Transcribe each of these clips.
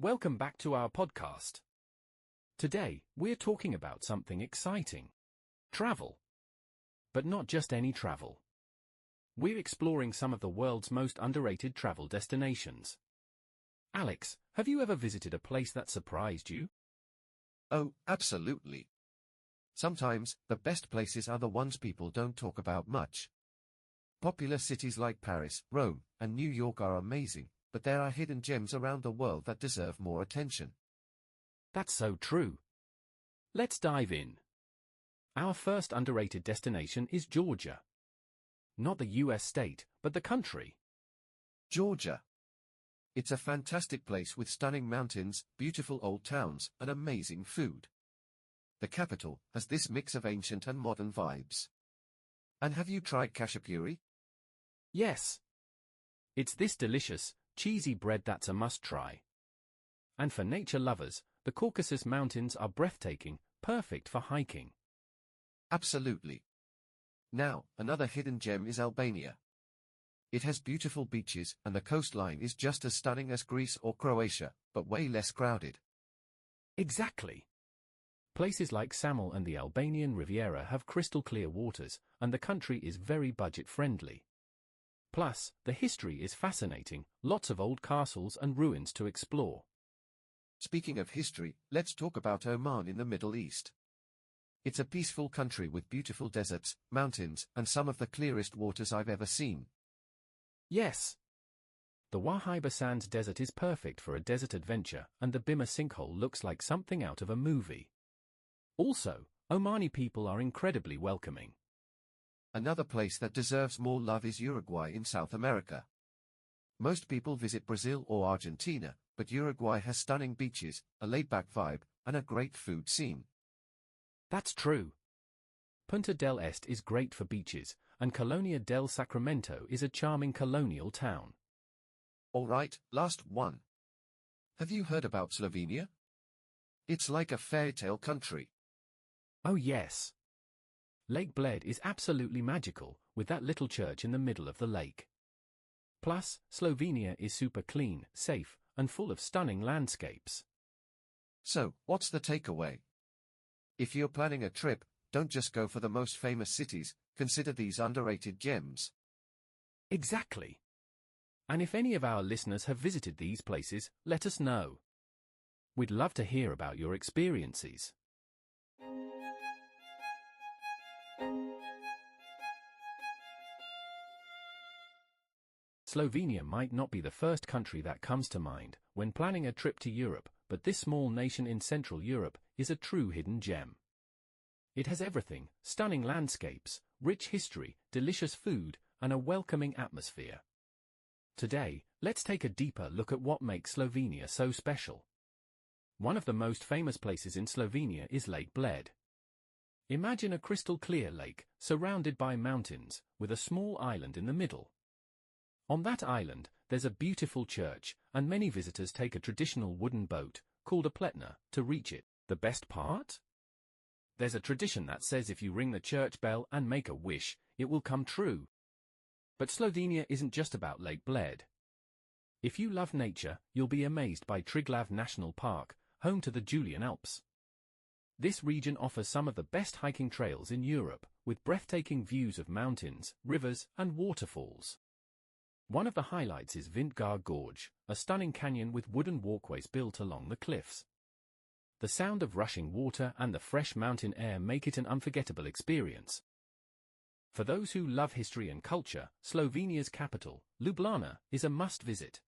Welcome back to our podcast. Today, we're talking about something exciting. Travel. But not just any travel. We're exploring some of the world's most underrated travel destinations. Alex, have you ever visited a place that surprised you? Oh, absolutely. Sometimes, the best places are the ones people don't talk about much. Popular cities like Paris, Rome, and New York are amazing, but there are hidden gems around the world that deserve more attention. That's so true. Let's dive in. Our first underrated destination is Georgia. Not the US state, but the country. Georgia. It's a fantastic place with stunning mountains, beautiful old towns, and amazing food. The capital has this mix of ancient and modern vibes. And have you tried khachapuri? Yes. It's this delicious, cheesy bread that's a must-try. And for nature lovers, the Caucasus Mountains are breathtaking, perfect for hiking. Absolutely. Now, another hidden gem is Albania. It has beautiful beaches and the coastline is just as stunning as Greece or Croatia, but way less crowded. Exactly. Places like Samil and the Albanian Riviera have crystal clear waters, and the country is very budget-friendly. Plus, the history is fascinating, lots of old castles and ruins to explore. Speaking of history, let's talk about Oman in the Middle East. It's a peaceful country with beautiful deserts, mountains, and some of the clearest waters I've ever seen. Yes. The Wahiba Sands Desert is perfect for a desert adventure, and the Bima sinkhole looks like something out of a movie. Also, Omani people are incredibly welcoming. Another place that deserves more love is Uruguay in South America. Most people visit Brazil or Argentina, but Uruguay has stunning beaches, a laid-back vibe, and a great food scene. That's true. Punta del Este is great for beaches, and Colonia del Sacramento is a charming colonial town. Alright, last one. Have you heard about Slovenia? It's like a fairy tale country. Oh yes. Lake Bled is absolutely magical, with that little church in the middle of the lake. Plus, Slovenia is super clean, safe, and full of stunning landscapes. So, what's the takeaway? If you're planning a trip, don't just go for the most famous cities, consider these underrated gems. Exactly. And if any of our listeners have visited these places, let us know. We'd love to hear about your experiences. Slovenia might not be the first country that comes to mind when planning a trip to Europe, but this small nation in Central Europe is a true hidden gem. It has everything: stunning landscapes, rich history, delicious food, and a welcoming atmosphere. Today, let's take a deeper look at what makes Slovenia so special. One of the most famous places in Slovenia is Lake Bled. Imagine a crystal clear lake, surrounded by mountains, with a small island in the middle. On that island, there's a beautiful church, and many visitors take a traditional wooden boat, called a pletna, to reach it. The best part? There's a tradition that says if you ring the church bell and make a wish, it will come true. But Slovenia isn't just about Lake Bled. If you love nature, you'll be amazed by Triglav National Park, home to the Julian Alps. This region offers some of the best hiking trails in Europe, with breathtaking views of mountains, rivers, and waterfalls. One of the highlights is Vintgar Gorge, a stunning canyon with wooden walkways built along the cliffs. The sound of rushing water and the fresh mountain air make it an unforgettable experience. For those who love history and culture, Slovenia's capital, Ljubljana, is a must-visit.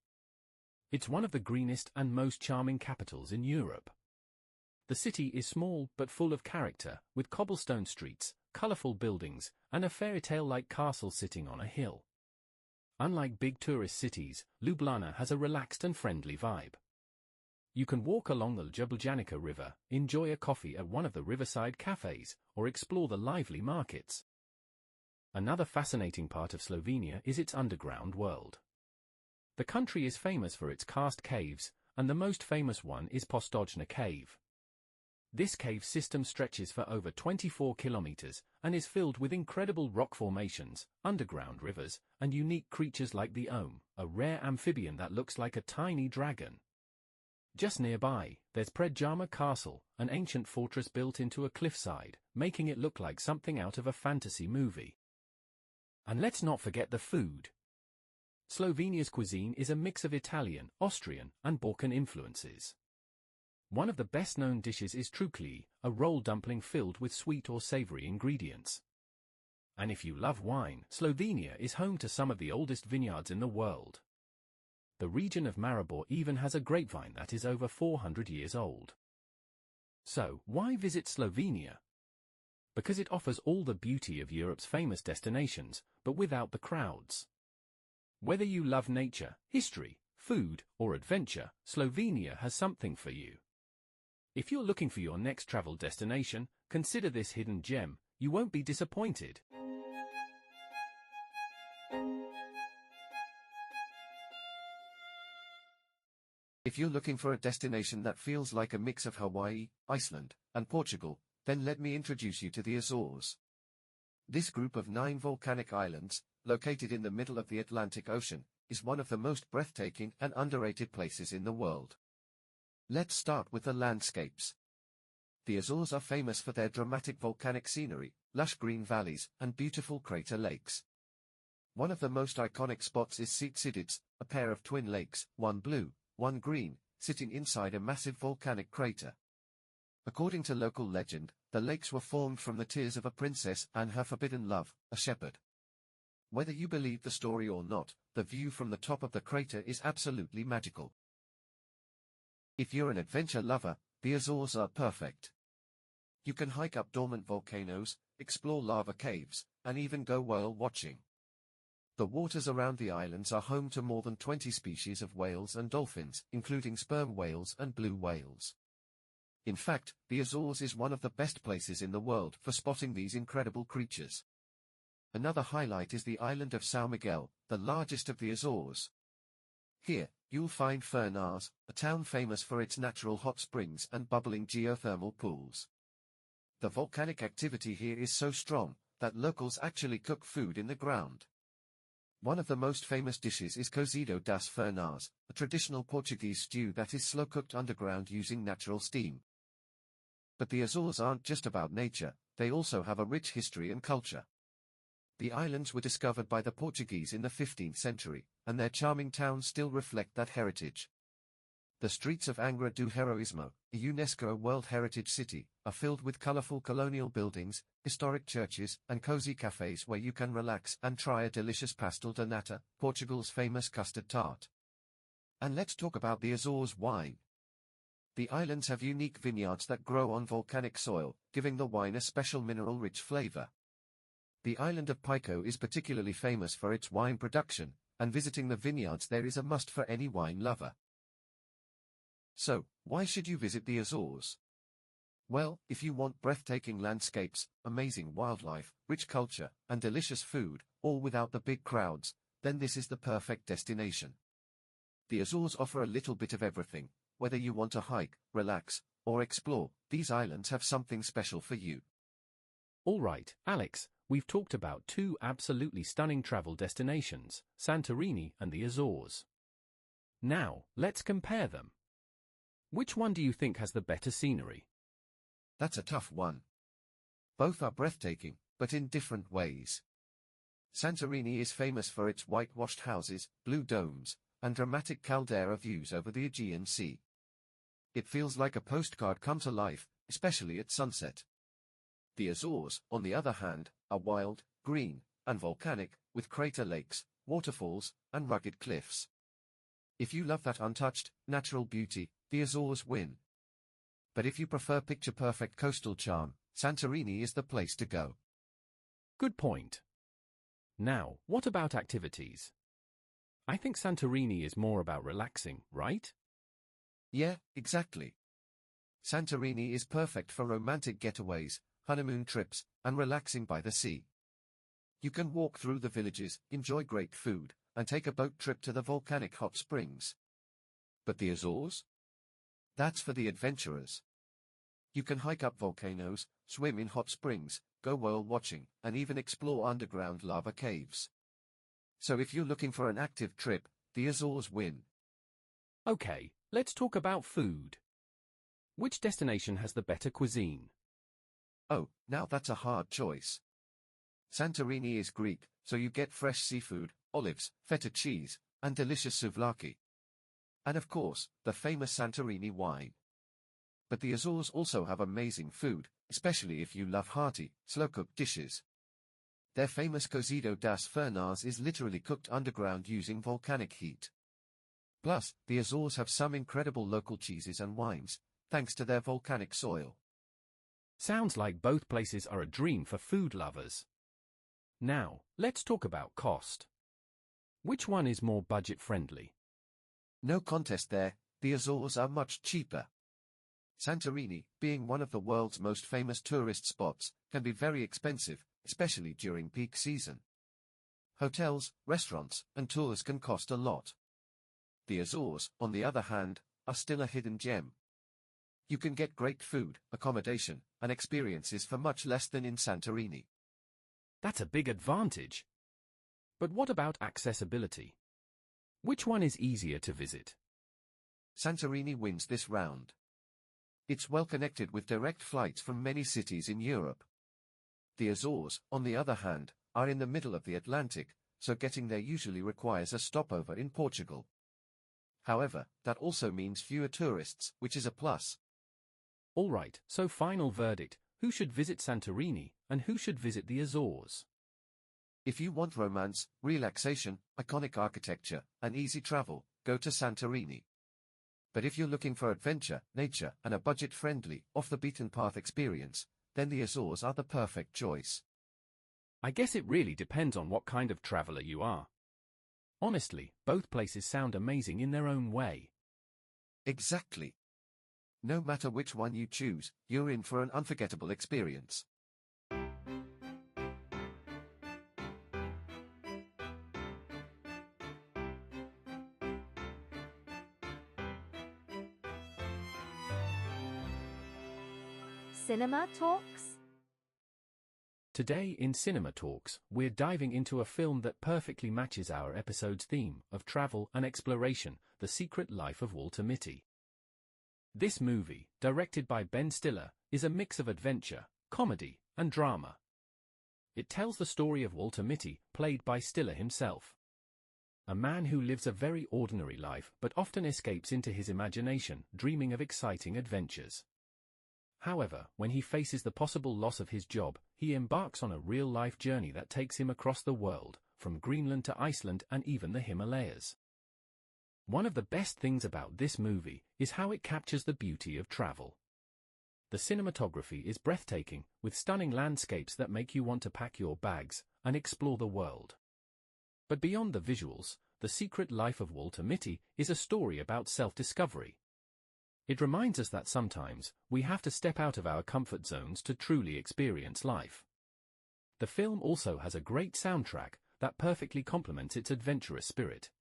It's one of the greenest and most charming capitals in Europe. The city is small but full of character, with cobblestone streets, colorful buildings, and a fairy tale-like castle sitting on a hill. Unlike big tourist cities, Ljubljana has a relaxed and friendly vibe. You can walk along the Ljubljanica River, enjoy a coffee at one of the riverside cafes, or explore the lively markets. Another fascinating part of Slovenia is its underground world. The country is famous for its karst caves, and the most famous one is Postojna Cave. This cave system stretches for over 24 kilometers and is filled with incredible rock formations, underground rivers, and unique creatures like the Ome, a rare amphibian that looks like a tiny dragon. Just nearby, there's Predjama Castle, an ancient fortress built into a cliffside, making it look like something out of a fantasy movie. And let's not forget the food. Slovenia's cuisine is a mix of Italian, Austrian, and Balkan influences. One of the best-known dishes is trukli, a roll dumpling filled with sweet or savory ingredients. And if you love wine, Slovenia is home to some of the oldest vineyards in the world. The region of Maribor even has a grapevine that is over 400 years old. So, why visit Slovenia? Because it offers all the beauty of Europe's famous destinations, but without the crowds. Whether you love nature, history, food, or adventure, Slovenia has something for you. If you're looking for your next travel destination, consider this hidden gem. You won't be disappointed. If you're looking for a destination that feels like a mix of Hawaii, Iceland, and Portugal, then let me introduce you to the Azores. This group of 9 volcanic islands, located in the middle of the Atlantic Ocean, is one of the most breathtaking and underrated places in the world. Let's start with the landscapes. The Azores are famous for their dramatic volcanic scenery, lush green valleys, and beautiful crater lakes. One of the most iconic spots is Sitsidits, a pair of twin lakes, one blue, one green, sitting inside a massive volcanic crater. According to local legend, the lakes were formed from the tears of a princess and her forbidden love, a shepherd. Whether you believe the story or not, the view from the top of the crater is absolutely magical. If you're an adventure lover, the Azores are perfect. You can hike up dormant volcanoes, explore lava caves, and even go whale watching. The waters around the islands are home to more than 20 species of whales and dolphins, including sperm whales and blue whales. In fact, the Azores is one of the best places in the world for spotting these incredible creatures. Another highlight is the island of São Miguel, the largest of the Azores. Here, you'll find Furnas, a town famous for its natural hot springs and bubbling geothermal pools. The volcanic activity here is so strong that locals actually cook food in the ground. One of the most famous dishes is cozido das Furnas, a traditional Portuguese stew that is slow-cooked underground using natural steam. But the Azores aren't just about nature, they also have a rich history and culture. The islands were discovered by the Portuguese in the 15th century, and their charming towns still reflect that heritage. The streets of Angra do Heroísmo, a UNESCO World Heritage City, are filled with colorful colonial buildings, historic churches, and cozy cafes where you can relax and try a delicious pastel de nata, Portugal's famous custard tart. And let's talk about the Azores wine. The islands have unique vineyards that grow on volcanic soil, giving the wine a special mineral-rich flavor. The island of Pico is particularly famous for its wine production, and visiting the vineyards there is a must for any wine lover. So, why should you visit the Azores? Well, if you want breathtaking landscapes, amazing wildlife, rich culture, and delicious food, all without the big crowds, then this is the perfect destination. The Azores offer a little bit of everything. Whether you want to hike, relax, or explore, these islands have something special for you. All right, Alex, we've talked about 2 absolutely stunning travel destinations, Santorini and the Azores. Now, let's compare them. Which one do you think has the better scenery? That's a tough one. Both are breathtaking, but in different ways. Santorini is famous for its whitewashed houses, blue domes, and dramatic caldera views over the Aegean Sea. It feels like a postcard come to life, especially at sunset. The Azores, on the other hand, are wild, green, and volcanic, with crater lakes, waterfalls, and rugged cliffs. If you love that untouched, natural beauty, the Azores win. But if you prefer picture-perfect coastal charm, Santorini is the place to go. Good point. Now, what about activities? I think Santorini is more about relaxing, right? Yeah, exactly. Santorini is perfect for romantic getaways, honeymoon trips, and relaxing by the sea. You can walk through the villages, enjoy great food, and take a boat trip to the volcanic hot springs. But the Azores? That's for the adventurers. You can hike up volcanoes, swim in hot springs, go whale watching, and even explore underground lava caves. So if you're looking for an active trip, the Azores win. Okay, let's talk about food. Which destination has the better cuisine? Oh, now that's a hard choice. Santorini is Greek, so you get fresh seafood, olives, feta cheese, and delicious souvlaki. And of course, the famous Santorini wine. But the Azores also have amazing food, especially if you love hearty, slow-cooked dishes. Their famous Cozido das Furnas is literally cooked underground using volcanic heat. Plus, the Azores have some incredible local cheeses and wines, thanks to their volcanic soil. Sounds like both places are a dream for food lovers. Now, let's talk about cost. Which one is more budget-friendly? No contest there, the Azores are much cheaper. Santorini, being one of the world's most famous tourist spots, can be very expensive, especially during peak season. Hotels, restaurants, and tours can cost a lot. The Azores, on the other hand, are still a hidden gem. You can get great food, accommodation, and experiences for much less than in Santorini. That's a big advantage. But what about accessibility? Which one is easier to visit? Santorini wins this round. It's well connected with direct flights from many cities in Europe. The Azores, on the other hand, are in the middle of the Atlantic, so getting there usually requires a stopover in Portugal. However, that also means fewer tourists, which is a plus. All right, so final verdict, who should visit Santorini, and who should visit the Azores? If you want romance, relaxation, iconic architecture, and easy travel, go to Santorini. But if you're looking for adventure, nature, and a budget-friendly, off-the-beaten-path experience, then the Azores are the perfect choice. I guess it really depends on what kind of traveler you are. Honestly, both places sound amazing in their own way. Exactly. No matter which one you choose, you're in for an unforgettable experience. Cinema Talks? Today in Cinema Talks, we're diving into a film that perfectly matches our episode's theme of travel and exploration, The Secret Life of Walter Mitty. This movie, directed by Ben Stiller, is a mix of adventure, comedy, and drama. It tells the story of Walter Mitty, played by Stiller himself. A man who lives a very ordinary life but often escapes into his imagination, dreaming of exciting adventures. However, when he faces the possible loss of his job, he embarks on a real-life journey that takes him across the world, from Greenland to Iceland and even the Himalayas. One of the best things about this movie is how it captures the beauty of travel. The cinematography is breathtaking, with stunning landscapes that make you want to pack your bags and explore the world. But beyond the visuals, The Secret Life of Walter Mitty is a story about self-discovery. It reminds us that sometimes, we have to step out of our comfort zones to truly experience life. The film also has a great soundtrack that perfectly complements its adventurous spirit.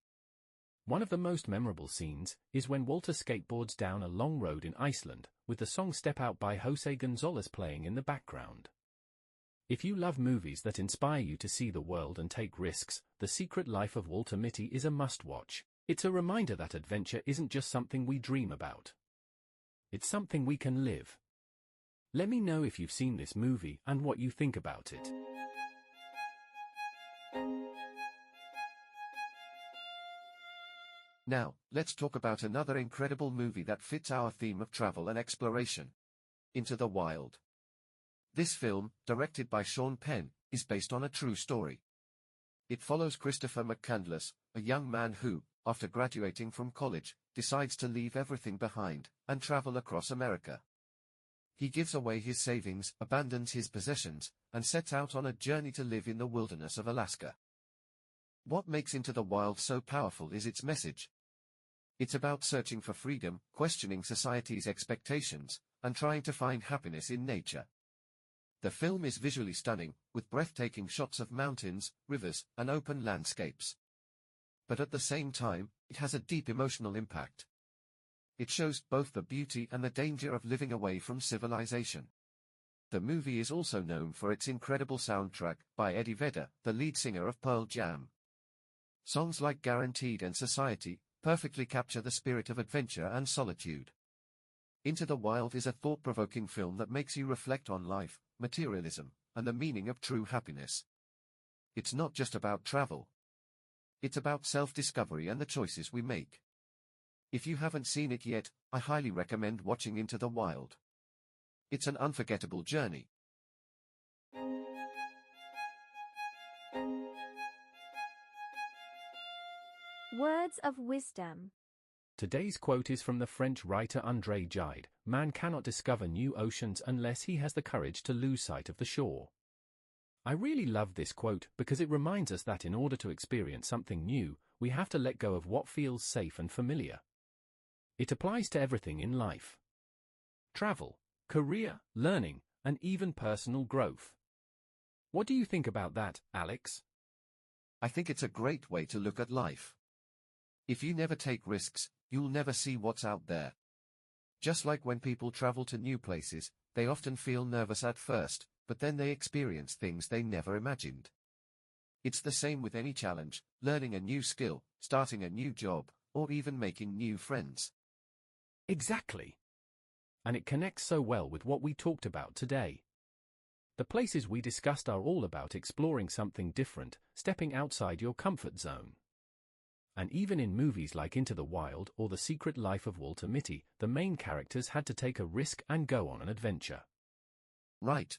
One of the most memorable scenes is when Walter skateboards down a long road in Iceland, with the song Step Out by Jose Gonzalez playing in the background. If you love movies that inspire you to see the world and take risks, The Secret Life of Walter Mitty is a must-watch. It's a reminder that adventure isn't just something we dream about. It's something we can live. Let me know if you've seen this movie and what you think about it. Now, let's talk about another incredible movie that fits our theme of travel and exploration. Into the Wild. This film, directed by Sean Penn, is based on a true story. It follows Christopher McCandless, a young man who, after graduating from college, decides to leave everything behind and travel across America. He gives away his savings, abandons his possessions, and sets out on a journey to live in the wilderness of Alaska. What makes Into the Wild so powerful is its message. It's about searching for freedom, questioning society's expectations, and trying to find happiness in nature. The film is visually stunning, with breathtaking shots of mountains, rivers, and open landscapes. But at the same time, it has a deep emotional impact. It shows both the beauty and the danger of living away from civilization. The movie is also known for its incredible soundtrack by Eddie Vedder, the lead singer of Pearl Jam. Songs like Guaranteed and Society perfectly capture the spirit of adventure and solitude. Into the Wild is a thought-provoking film that makes you reflect on life, materialism, and the meaning of true happiness. It's not just about travel. It's about self-discovery and the choices we make. If you haven't seen it yet, I highly recommend watching Into the Wild. It's an unforgettable journey. Words of wisdom. Today's quote is from the French writer André Gide: "Man cannot discover new oceans unless he has the courage to lose sight of the shore." I really love this quote because it reminds us that in order to experience something new, we have to let go of what feels safe and familiar. It applies to everything in life: travel, career, learning, and even personal growth. What do you think about that, Alex? I think it's a great way to look at life. If you never take risks, you'll never see what's out there. Just like when people travel to new places, they often feel nervous at first, but then they experience things they never imagined. It's the same with any challenge: learning a new skill, starting a new job, or even making new friends. Exactly. And it connects so well with what we talked about today. The places we discussed are all about exploring something different, stepping outside your comfort zone. And even in movies like Into the Wild or The Secret Life of Walter Mitty, the main characters had to take a risk and go on an adventure. Right.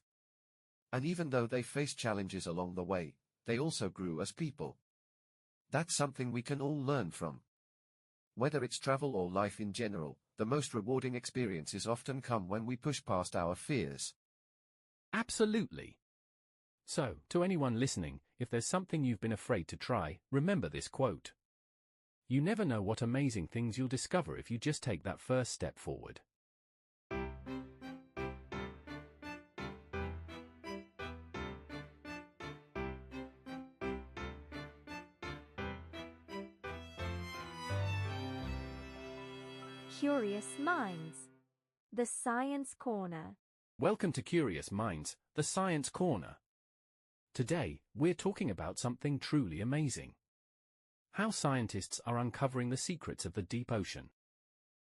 And even though they faced challenges along the way, they also grew as people. That's something we can all learn from. Whether it's travel or life in general, the most rewarding experiences often come when we push past our fears. Absolutely. So, to anyone listening, if there's something you've been afraid to try, remember this quote. You never know what amazing things you'll discover if you just take that first step forward. Curious Minds. The Science Corner. Welcome to Curious Minds, the Science Corner. Today, we're talking about something truly amazing: how scientists are uncovering the secrets of the deep ocean.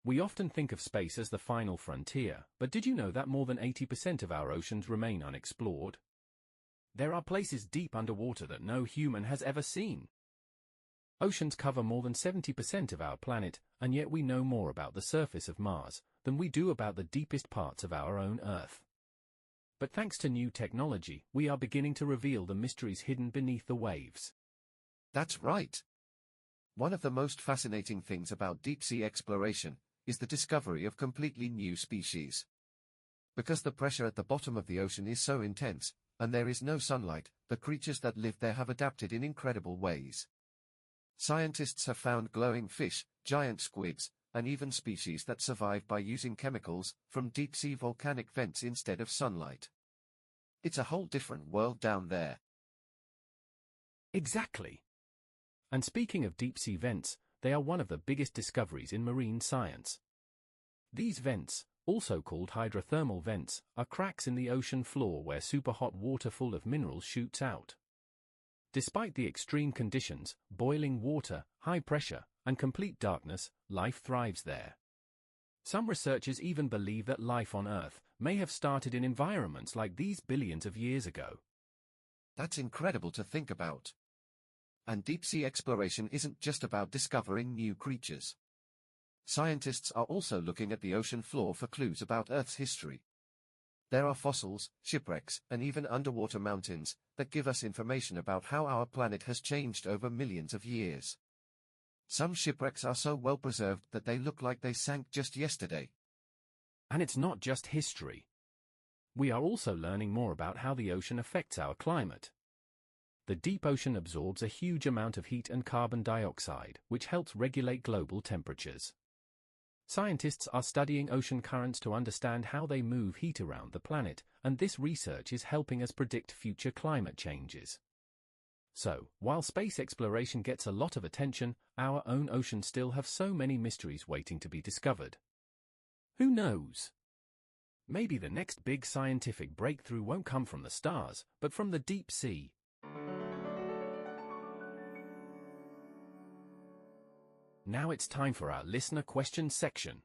We often think of space as the final frontier, but did you know that more than 80% of our oceans remain unexplored? There are places deep underwater that no human has ever seen. Oceans cover more than 70% of our planet, and yet we know more about the surface of Mars than we do about the deepest parts of our own Earth. But thanks to new technology, we are beginning to reveal the mysteries hidden beneath the waves. That's right. One of the most fascinating things about deep-sea exploration is the discovery of completely new species. Because the pressure at the bottom of the ocean is so intense, and there is no sunlight, the creatures that live there have adapted in incredible ways. Scientists have found glowing fish, giant squids, and even species that survive by using chemicals from deep-sea volcanic vents instead of sunlight. It's a whole different world down there. Exactly. And speaking of deep-sea vents, they are one of the biggest discoveries in marine science. These vents, also called hydrothermal vents, are cracks in the ocean floor where superhot water full of minerals shoots out. Despite the extreme conditions, boiling water, high pressure, and complete darkness, life thrives there. Some researchers even believe that life on Earth may have started in environments like these billions of years ago. That's incredible to think about. And deep-sea exploration isn't just about discovering new creatures. Scientists are also looking at the ocean floor for clues about Earth's history. There are fossils, shipwrecks, and even underwater mountains that give us information about how our planet has changed over millions of years. Some shipwrecks are so well preserved that they look like they sank just yesterday. And it's not just history. We are also learning more about how the ocean affects our climate. The deep ocean absorbs a huge amount of heat and carbon dioxide, which helps regulate global temperatures. Scientists are studying ocean currents to understand how they move heat around the planet, and this research is helping us predict future climate changes. So, while space exploration gets a lot of attention, our own oceans still have so many mysteries waiting to be discovered. Who knows? Maybe the next big scientific breakthrough won't come from the stars, but from the deep sea. Now it's time for our listener questions section.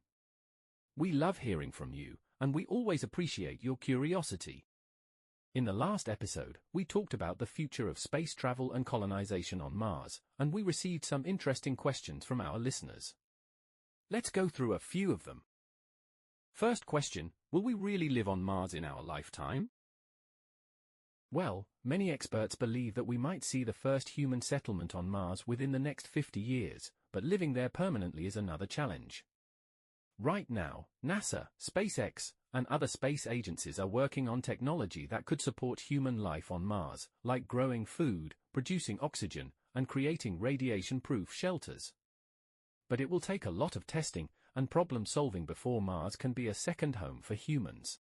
We love hearing from you, and we always appreciate your curiosity. In the last episode, we talked about the future of space travel and colonization on Mars, and we received some interesting questions from our listeners. Let's go through a few of them. First question, will we really live on Mars in our lifetime? Well, many experts believe that we might see the first human settlement on Mars within the next 50 years, but living there permanently is another challenge. Right now, NASA, SpaceX, and other space agencies are working on technology that could support human life on Mars, like growing food, producing oxygen, and creating radiation-proof shelters. But it will take a lot of testing and problem-solving before Mars can be a second home for humans.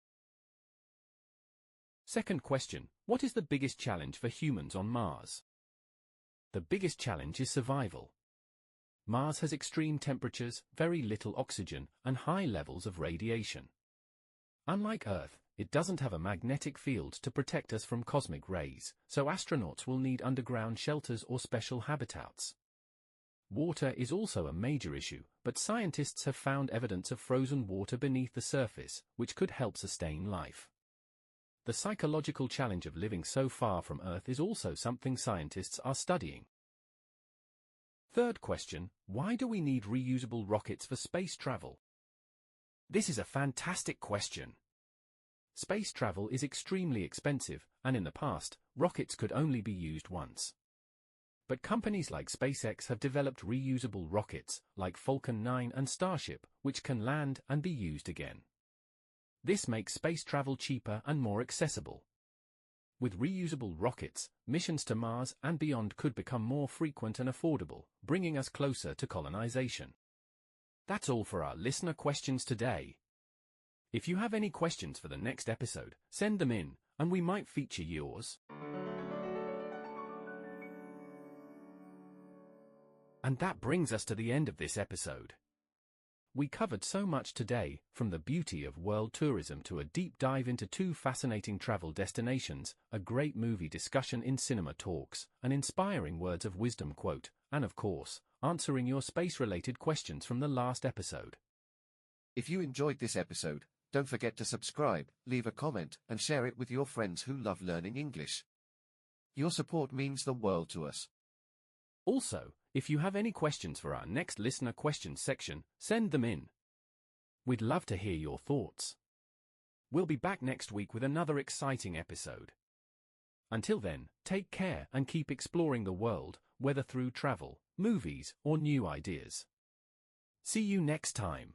Second question, what is the biggest challenge for humans on Mars? The biggest challenge is survival. Mars has extreme temperatures, very little oxygen, and high levels of radiation. Unlike Earth, it doesn't have a magnetic field to protect us from cosmic rays, so astronauts will need underground shelters or special habitats. Water is also a major issue, but scientists have found evidence of frozen water beneath the surface, which could help sustain life. The psychological challenge of living so far from Earth is also something scientists are studying. Third question, why do we need reusable rockets for space travel? This is a fantastic question. Space travel is extremely expensive, and in the past, rockets could only be used once. But companies like SpaceX have developed reusable rockets, like Falcon 9 and Starship, which can land and be used again. This makes space travel cheaper and more accessible. With reusable rockets, missions to Mars and beyond could become more frequent and affordable, bringing us closer to colonization. That's all for our listener questions today. If you have any questions for the next episode, send them in, and we might feature yours. And that brings us to the end of this episode. We covered so much today, from the beauty of world tourism to a deep dive into 2 fascinating travel destinations, a great movie discussion in Cinema Talks, an inspiring words of wisdom quote, and of course, answering your space-related questions from the last episode. If you enjoyed this episode, don't forget to subscribe, leave a comment, and share it with your friends who love learning English. Your support means the world to us. Also, if you have any questions for our next listener questions section, send them in. We'd love to hear your thoughts. We'll be back next week with another exciting episode. Until then, take care and keep exploring the world, whether through travel, movies, or new ideas. See you next time.